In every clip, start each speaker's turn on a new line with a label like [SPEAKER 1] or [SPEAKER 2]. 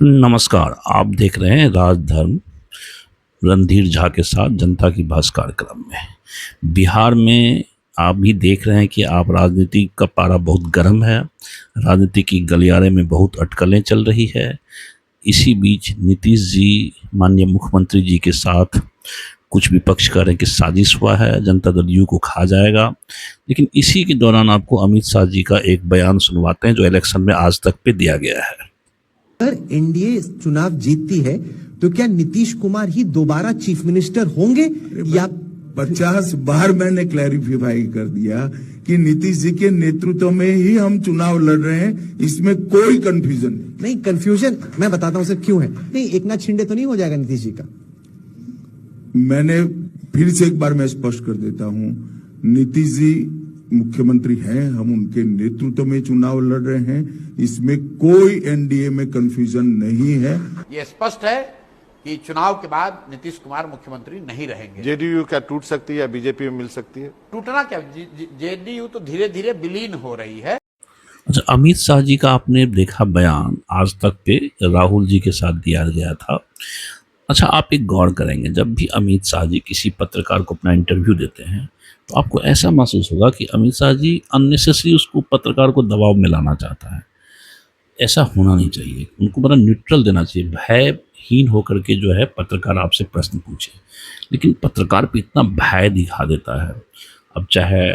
[SPEAKER 1] नमस्कार, आप देख रहे हैं राजधर्म रणधीर झा के साथ जनता की बहस कार्यक्रम में। बिहार में आप भी देख रहे हैं कि आप राजनीति का पारा बहुत गर्म है, राजनीति की गलियारे में बहुत अटकलें चल रही है। इसी बीच नीतीश जी माननीय मुख्यमंत्री जी के साथ कुछ विपक्ष कह रहे हैं कि साजिश हुआ है, जनता दल यू को खा जाएगा। लेकिन इसी के दौरान आपको अमित शाह जी का एक बयान सुनवाते हैं जो इलेक्शन में आज तक पे दिया गया है।
[SPEAKER 2] अगर एनडीए चुनाव जीतती है तो क्या नीतीश कुमार ही दोबारा चीफ मिनिस्टर होंगे या
[SPEAKER 3] 50 बार मैंने क्लैरिफाई कर दिया कि नीतीश जी के नेतृत्व में ही हम चुनाव लड़ रहे हैं, इसमें कोई कंफ्यूजन
[SPEAKER 2] नहीं। कंफ्यूजन मैं बताता हूं सर क्यों है। नहीं, एक नाथ शिंदे तो नहीं हो जाएगा नीतीश जी का।
[SPEAKER 3] मैंने फिर से एक बार मैं स्पष्ट कर देता हूं, नीतीश जी मुख्यमंत्री हैं, हम उनके नेतृत्व में चुनाव लड़ रहे हैं, इसमें कोई एनडीए में कंफ्यूजन नहीं है।
[SPEAKER 4] ये स्पष्ट है कि चुनाव के बाद नीतीश कुमार मुख्यमंत्री नहीं रहेंगे।
[SPEAKER 5] जेडीयू क्या टूट सकती है या बीजेपी में मिल सकती है?
[SPEAKER 4] टूटना क्या, जेडीयू तो धीरे धीरे विलीन हो रही है।
[SPEAKER 1] अच्छा, अमित शाह जी का आपने देखा बयान आज तक पे राहुल जी के साथ दिया गया था। अच्छा, आप एक गौर करेंगे, जब भी अमित शाह जी किसी पत्रकार को अपना इंटरव्यू देते हैं तो आपको ऐसा महसूस होगा कि अमित शाह जी अननेसेसरी उसको पत्रकार को दबाव में लाना चाहता है। ऐसा होना नहीं चाहिए, उनको बड़ा न्यूट्रल देना चाहिए, भयहीन होकर के जो है पत्रकार आपसे प्रश्न पूछे। लेकिन पत्रकार पे इतना भय दिखा देता है, अब चाहे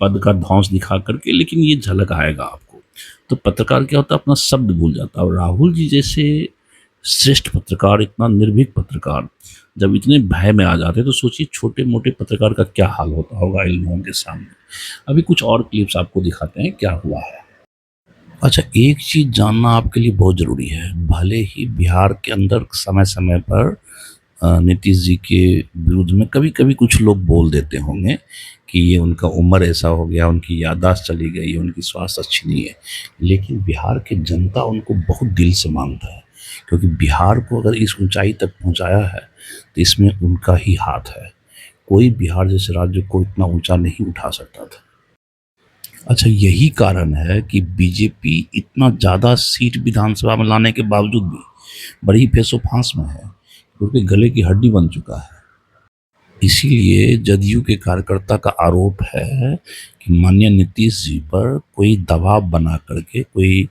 [SPEAKER 1] पद का ध्वंस दिखा करके, लेकिन ये झलक आएगा आपको। तो पत्रकार क्या होता है, अपना शब्द भूल जाता है। और राहुल जी जैसे श्रेष्ठ पत्रकार, इतना निर्भीक पत्रकार जब इतने भय में आ जाते हैं तो सोचिए छोटे मोटे पत्रकार का क्या हाल होता होगा इन लोगों के सामने। अभी कुछ और क्लिप्स आपको दिखाते हैं क्या हुआ है। अच्छा, एक चीज़ जानना आपके लिए बहुत ज़रूरी है। भले ही बिहार के अंदर समय समय पर नीतीश जी के विरुद्ध में कभी कभी कुछ लोग बोल देते होंगे कि ये उनका उम्र ऐसा हो गया, उनकी याददाश्त चली गई, उनकी स्वास्थ्य अच्छी नहीं है, लेकिन बिहार की जनता उनको बहुत दिल से मानता है। क्योंकि बिहार को अगर इस ऊंचाई तक पहुंचाया है तो इसमें उनका ही हाथ है। कोई बिहार जैसे राज्य को इतना ऊंचा नहीं उठा सकता था। अच्छा, यही कारण है कि बीजेपी इतना ज़्यादा सीट विधानसभा में लाने के बावजूद भी बड़ी फेसोफांस में है, क्योंकि गले की हड्डी बन चुका है। इसीलिए जदयू के कार्यकर्ता का आरोप है कि माननीय नीतीश जी पर कोई दबाव बना करके, कोई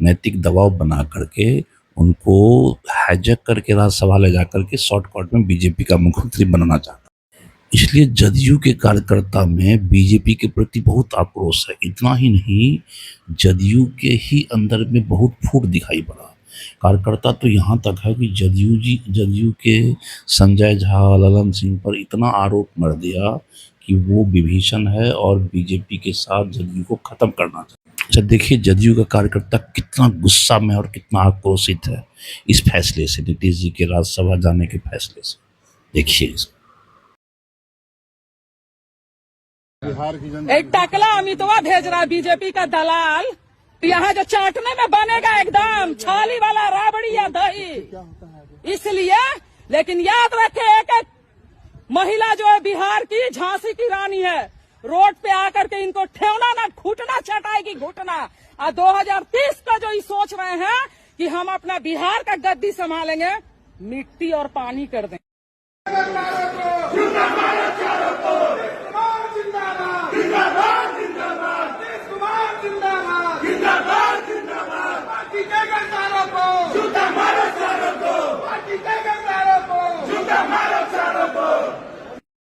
[SPEAKER 1] नैतिक दबाव बना करके उनको हाईजैक करके राज्यसभा ले जाकर के शॉर्टकट में बीजेपी का मुख्यमंत्री बनाना चाहता है। इसलिए जदयू के कार्यकर्ता में बीजेपी के प्रति बहुत आक्रोश है। इतना ही नहीं, जदयू के ही अंदर में बहुत फूट दिखाई पड़ा। कार्यकर्ता तो यहाँ तक है कि जदयू के संजय झा, ललन सिंह पर इतना आरोप मर दिया कि वो विभीषण है और बीजेपी के साथ जदयू को खत्म करना चाहता है। अच्छा, देखिए जदयू का कार्यकर्ता कितना गुस्सा में और कितना आक्रोशित है इस फैसले से, नीतीश जी के राज्यसभा जाने के फैसले से। देखिए इसको।
[SPEAKER 6] एक टकला अमितवा भेज रहा बीजेपी का दलाल, यहाँ जो चाटने में बनेगा एकदम छाली वाला राबड़ी या दही, इसलिए। लेकिन याद रखे, एक एक महिला जो है बिहार की झांसी की रानी है, रोड पे आकर के इनको ठेवना ना घुटना छटाएगी घुटना। और 2030 का जो ये सोच रहे हैं कि हम अपना बिहार का गद्दी संभालेंगे, मिट्टी और पानी कर दें।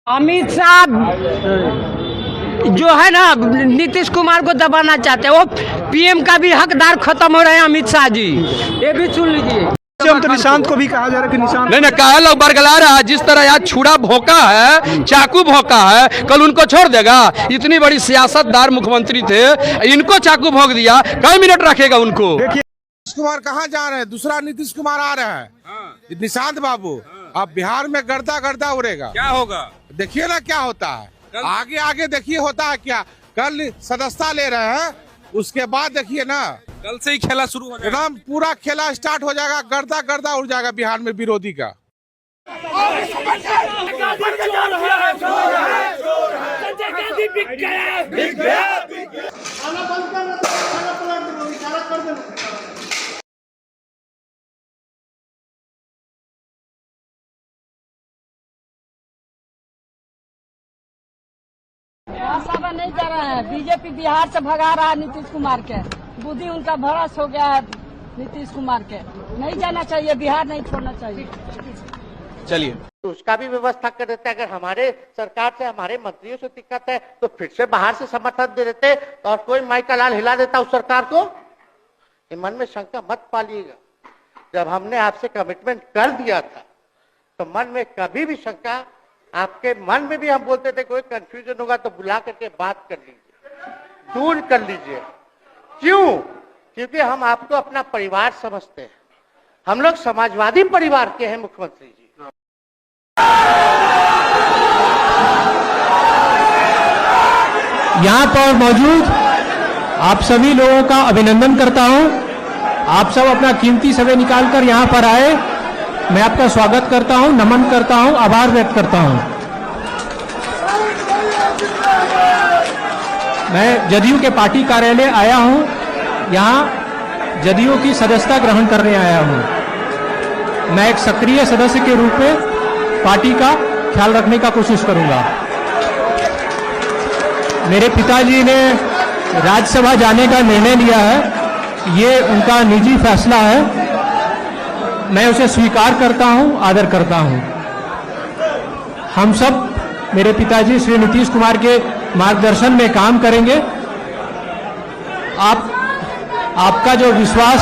[SPEAKER 7] अमित शाह जो है ना नीतीश कुमार को दबाना चाहते हैं, वो पीएम का भी हकदार खत्म हो रहे हैं अमित शाह जी, ये भी सुन लीजिए।
[SPEAKER 8] हम तो निशांत को भी कहा जा रहा है कि निशांत
[SPEAKER 9] नहीं कहा लोग बरगला रहा है। जिस तरह आज छुरा भोंका है, चाकू भोंका है, कल उनको छोड़ देगा? इतनी बड़ी सियासतदार मुख्यमंत्री थे, इनको चाकू भोंक दिया, कई मिनट रखेगा उनको?
[SPEAKER 10] नीतीश कुमार कहाँ जा रहे हैं? दूसरा नीतीश कुमार आ रहा है, निशांत बाबू। अब बिहार में गर्दा गर्दा उड़ेगा।
[SPEAKER 9] क्या होगा
[SPEAKER 10] देखिए ना क्या होता है, आगे आगे देखिए होता है क्या। कल सदस्यता ले रहे हैं, उसके बाद देखिए ना,
[SPEAKER 9] कल से ही खेला शुरू हो जाएगा,
[SPEAKER 10] एकदम पूरा खेला स्टार्ट हो जाएगा, गर्दा गर्दा उड़ जाएगा बिहार में विरोधी का।
[SPEAKER 6] विधानसभा नहीं जा रहे हैं। बीजेपी बिहार से भगा रहा है नीतीश कुमार के। बुद्धि उनका भ्रष्ट हो गया है नीतीश कुमार के। नहीं जाना चाहिए, बिहार नहीं छोड़ना चाहिए।
[SPEAKER 9] चलिए,
[SPEAKER 4] तो उसका भी व्यवस्था कर देते। अगर हमारे सरकार से, हमारे मंत्रियों से दिक्कत है तो फिर से बाहर से समर्थन दे देते और कोई माई का लाल हिला देता उस सरकार को। मन में शंका मत पालिएगा। जब हमने आपसे कमिटमेंट कर दिया था तो मन में कभी भी शंका, आपके मन में भी हम बोलते थे कोई कंफ्यूजन होगा तो बुला करके बात कर लीजिए, दूर कर लीजिए। क्यों? क्योंकि हम आपको अपना परिवार समझते हैं। हम लोग समाजवादी परिवार के हैं मुख्यमंत्री जी।
[SPEAKER 8] यहाँ पर मौजूद आप सभी लोगों का अभिनंदन करता हूँ। आप सब अपना कीमती समय निकालकर यहाँ पर आए। मैं आपका स्वागत करता हूँ, नमन करता हूँ, आभार व्यक्त करता हूँ। मैं जदयू के पार्टी कार्यालय आया हूँ। यहाँ जदयू की सदस्यता ग्रहण करने आया हूँ। मैं एक सक्रिय सदस्य के रूप में पार्टी का ख्याल रखने का कोशिश करूंगा। मेरे पिताजी ने राज्यसभा जाने का निर्णय लिया है, ये उनका निजी फैसला है। मैं उसे स्वीकार करता हूं, आदर करता हूं। हम सब मेरे पिताजी श्री नीतीश कुमार के मार्गदर्शन में काम करेंगे। आपका जो विश्वास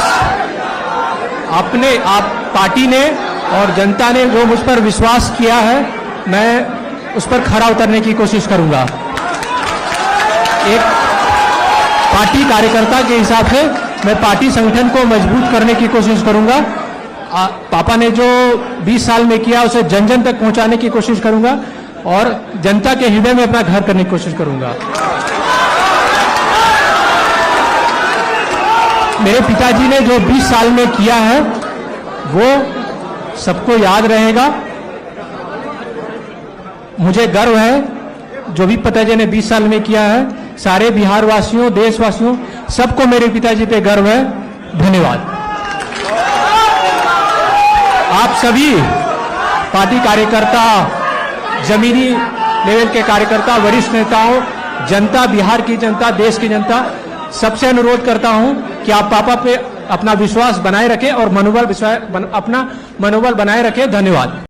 [SPEAKER 8] आप पार्टी ने और जनता ने जो मुझ पर विश्वास किया है, मैं उस पर खरा उतरने की कोशिश करूंगा। एक पार्टी कार्यकर्ता के हिसाब से मैं पार्टी संगठन को मजबूत करने की कोशिश करूंगा। पापा ने जो 20 साल में किया उसे जन जन तक पहुंचाने की कोशिश करूंगा और जनता के हृदय में अपना घर करने की कोशिश करूंगा। मेरे पिताजी ने जो 20 साल में किया है वो सबको याद रहेगा। मुझे गर्व है जो भी पिताजी ने 20 साल में किया है। सारे बिहार वासियों, देशवासियों, सबको मेरे पिताजी पे गर्व है। धन्यवाद। आप सभी पार्टी कार्यकर्ता, जमीनी लेवल के कार्यकर्ता, वरिष्ठ नेताओं, जनता, बिहार की जनता, देश की जनता, सबसे अनुरोध करता हूं कि आप पापा पे अपना विश्वास बनाए रखें और अपना मनोबल बनाए रखें। धन्यवाद।